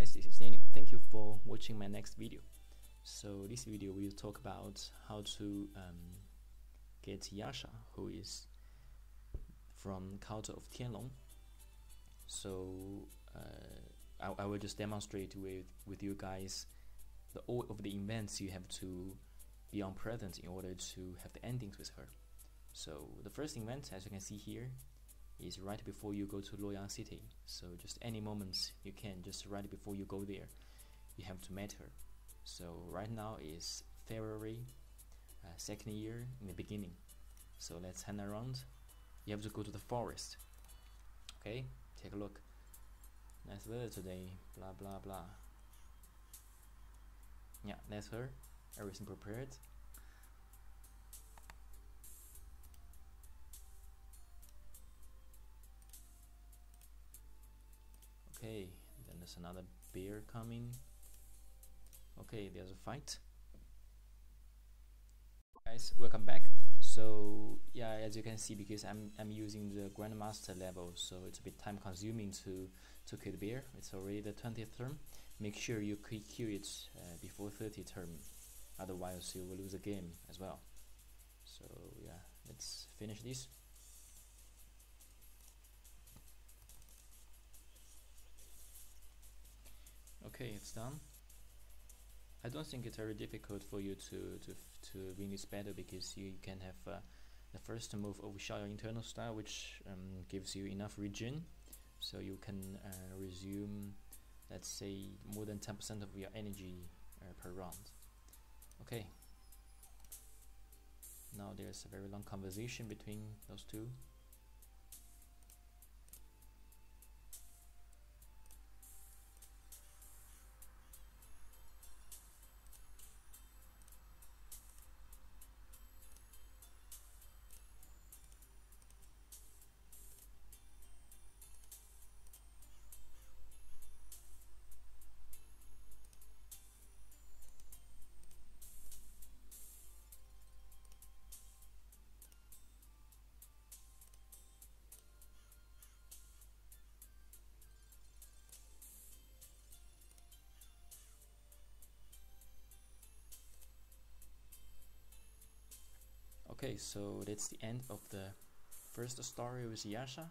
guys, this is Daniel. Thank you for watching my next video. So this video will talk about how to get Yasha, who is from Cult of Tianlong. So I will just demonstrate with you guys all of the events you have to be on present in order to have the endings with her. So the first event, as you can see here, is right before you go to Luoyang City. So just any moments you can, just right before you go there, you have to meet her. So right now is February 2nd year in the beginning. So let's hang around. You have to go to the forest. Okay, take a look. Nice weather today, blah blah blah. Yeah, that's her. Everything prepared. Okay, then there's another bear coming. Okay, there's a fight. Guys, welcome back. So yeah, as you can see, because I'm using the Grandmaster level, so it's a bit time consuming to kill the bear. It's already the 20th turn. Make sure you kill it before 30 turn, otherwise you will lose the game as well. So yeah, let's finish this. Okay, it's done. I don't think it's very difficult for you to win this battle, because you can have the first move of Xiaoyan internal style, which gives you enough regen, so you can resume, let's say, more than 10% of your energy per round. Okay. Now there's a very long conversation between those two. Okay, so that's the end of the first story with Yasha.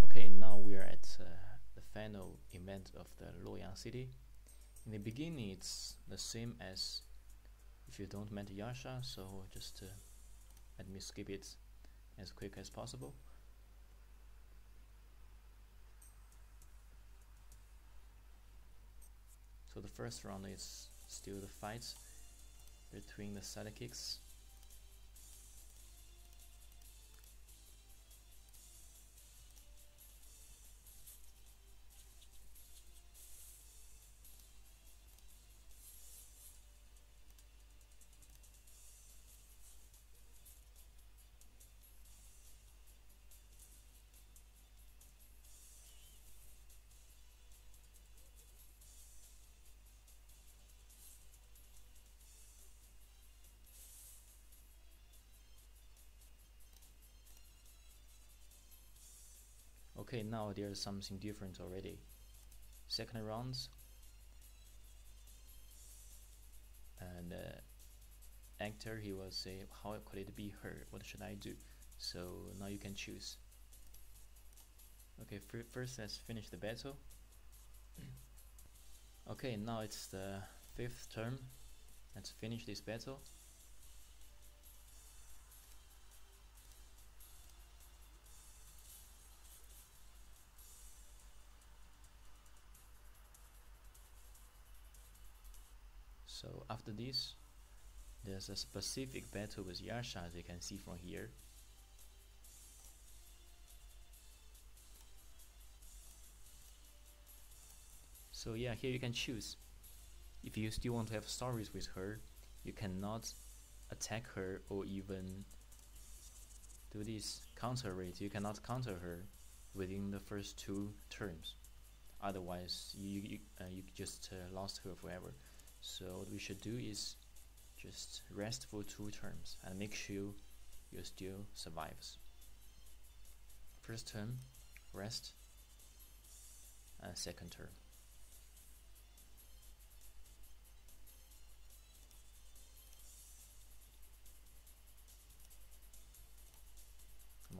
Okay, now we are at the final event of the Luoyang City. In the beginning, it's the same as if you don't meet Yasha, so just let me skip it as quick as possible. So the first round is still the fight between the sidekicks. Okay, now there's something different already. Second round, and the actor, he will say, how could it be her? What should I do? So now you can choose. Okay, first let's finish the battle. Okay, now it's the 5th turn. Let's finish this battle. So after this, there's a specific battle with Yasha, as you can see from here. So yeah, here you can choose. If you still want to have stories with her, you cannot attack her or even do this counter rate. You cannot counter her within the first 2 turns. Otherwise, you just lost her forever. So what we should do is just rest for 2 turns and make sure you still survives. First turn, rest, second term.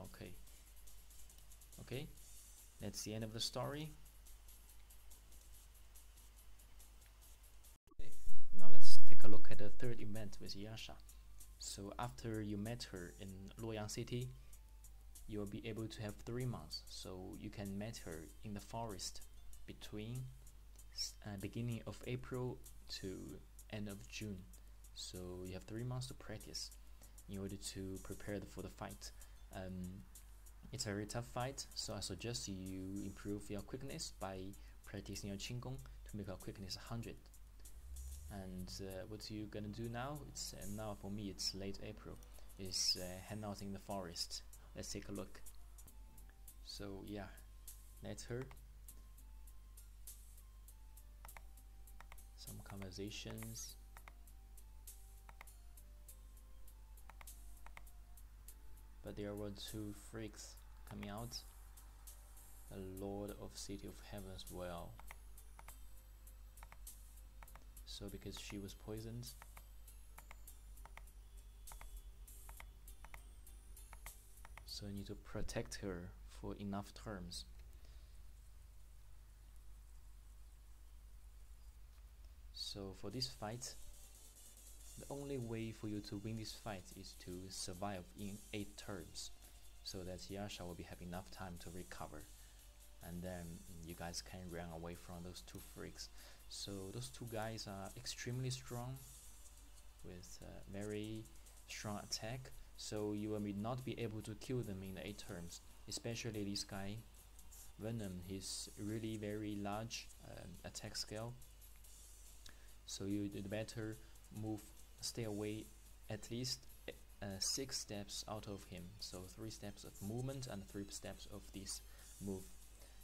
Okay. Okay, that's the end of the story. Okay. Now let's take a look at the third event with Yasha. So after you met her in Luoyang City, you will be able to have 3 months. So you can meet her in the forest between beginning of April to end of June. So you have 3 months to practice in order to prepare for the fight. It's a very tough fight, so I suggest you improve your quickness by practicing your Qinggong to make your quickness 100. And what you gonna do now? It's now for me it's late April. Is hang out in the forest. Let's take a look. So yeah, met her. Some conversations. But there were 2 freaks coming out. The Lord of City of Heaven as well. So because she was poisoned, so you need to protect her for enough terms. So for this fight, the only way for you to win this fight is to survive in 8 terms, so that Yasha will be having enough time to recover, and then you guys can run away from those 2 freaks. So those 2 guys are extremely strong, with very strong attack, so you will not be able to kill them in the 8 terms, especially this guy Venom. He's really very large attack scale, so you better stay away at least 6 steps out of him, so 3 steps of movement and 3 steps of this move.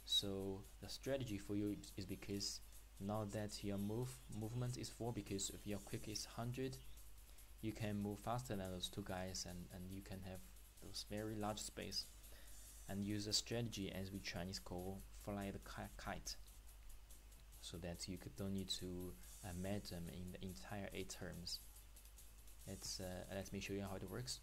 So the strategy for you is, because now that your movement is 4, because if your quick is 100, you can move faster than those 2 guys, and you can have those very large space, and use a strategy as we Chinese call fly the kite, so that you don't need to match them in the entire 8 terms. Let me show you how it works.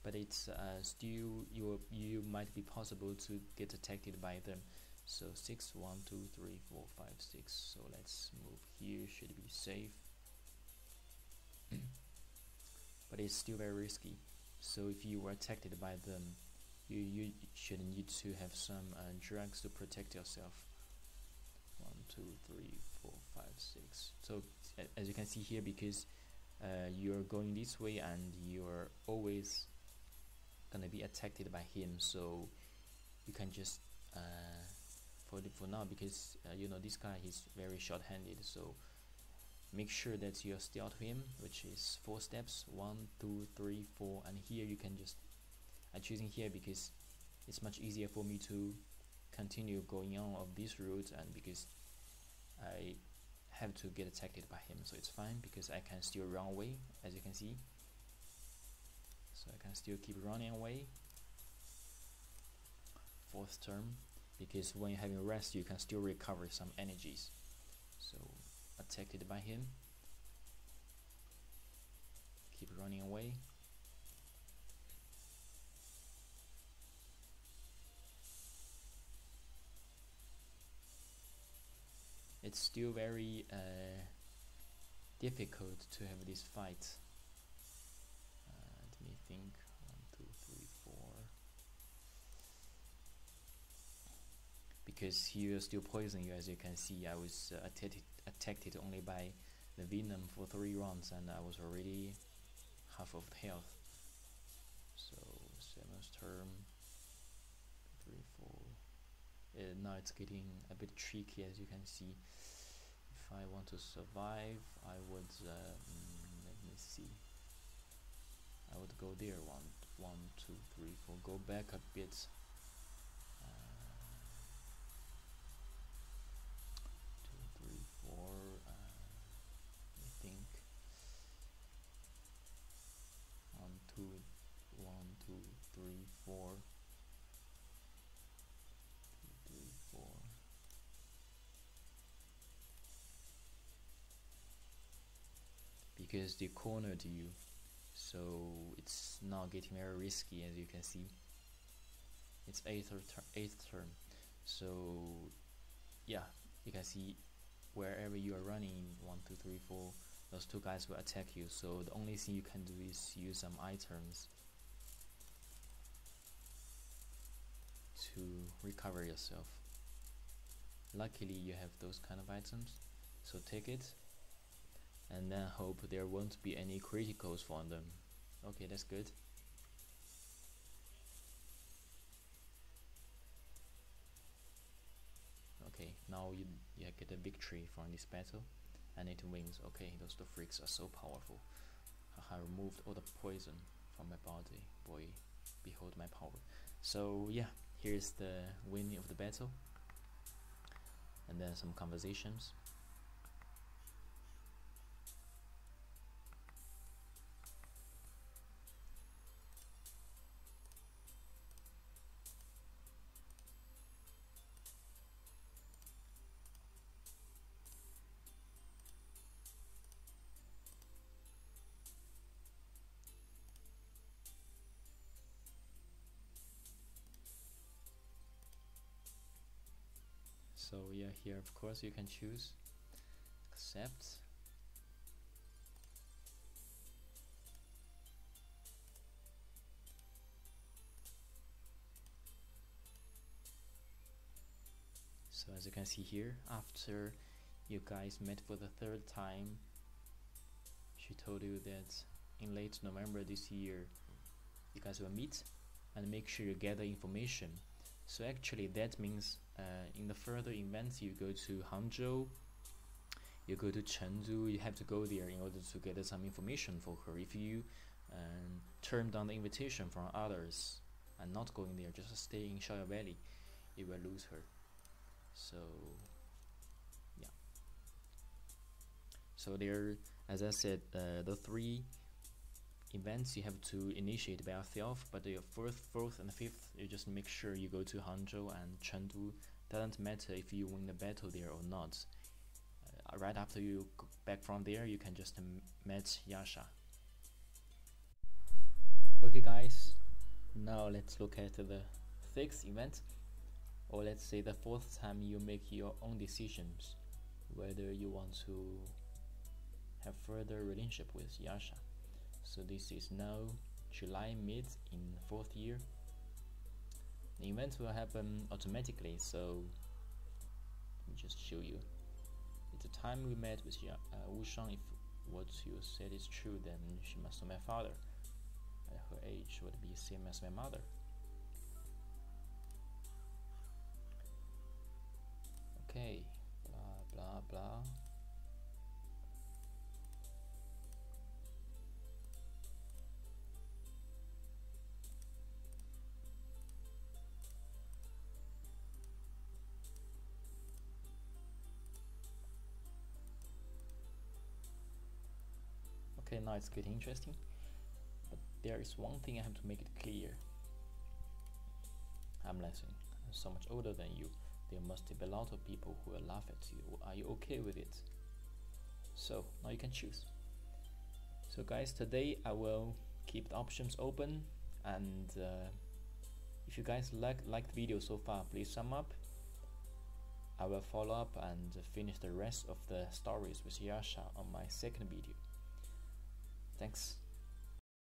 But it's still you might be possible to get attacked by them. So 6, 1, 2, 3, 4, 5, 6. So let's move here. Should be safe. But it's still very risky. So if you were attacked by them, you should need to have some drugs to protect yourself. 1, 2, 3, 4, 5, 6. So as you can see here, because you're going this way and you're always gonna be attacked by him, so you can just for now, because you know this guy is very short-handed, so make sure that you're still out of him, which is 4 steps, 1, 2, 3, 4, and here you can just I'm choosing here because it's much easier for me to continue going on of this route, and because I have to get attacked by him, so it's fine because I can still run away, as you can see. So I can still keep running away. 4th term, because when you're having rest, you can still recover some energies. So attacked by him. Keep running away. It's still very difficult to have this fight. Let me think. 1, 2, 3, 4. Because he will still poison you, as you can see. I was attacked only by the venom for 3 rounds, and I was already half of the health. So 7th term, 3, 4. Now it's getting a bit tricky, as you can see. If I want to survive, I would let me see. I would go there. 1, 2, 3, 4. Go back a bit. 2, 3, 4. I think 1, 2, 1, 2, 3, 4. 2, 3, because they cornered you, so it's now getting very risky. As you can see, it's 8th turn, so yeah, you can see wherever you are running, 1, 2, 3, 4, those two guys will attack you. So the only thing you can do is use some items to recover yourself. Luckily you have those kind of items, so take it and then hope there won't be any criticals from them. Okay, that's good. Okay, now you get a victory from this battle and it wins. Okay, those two freaks are so powerful. I removed all the poison from my body. Boy, behold my power. So yeah, here's the winning of the battle and then some conversations. So yeah, here of course you can choose accept. So as you can see here, after you guys met for the 3rd time, she told you that in late November this year you guys will meet and make sure you gather information. So actually that means in the further events you go to Hangzhou, you go to Chengdu, you have to go there in order to gather some information for her. If you turn down the invitation from others and not going there, just stay in Xiaoya Valley, you will lose her. So yeah, so there, as I said, the 3 events you have to initiate by yourself, but the 4th and 5th you just make sure you go to Hangzhou and Chengdu. Doesn't matter if you win the battle there or not. Right after you go back from there, you can just meet Yasha. Okay guys, now let's look at the 6th event, or let's say the 4th time you make your own decisions whether you want to have further relationship with Yasha. So this is now July mid in 4th year. The event will happen automatically, so let me just show you. At the time we met with Wushuang, if what you said is true, then she must be my father. Her age would be same as my mother. Okay, blah blah blah. Okay, now it's getting interesting, but there is one thing I have to make it clear. I'm so much older than you. There must be a lot of people who will laugh at you. Are you okay with it? So now you can choose. So guys, today I will keep the options open, and if you guys like the video so far, please sum up. I will follow up and finish the rest of the stories with Yasha on my 2nd video. Thanks.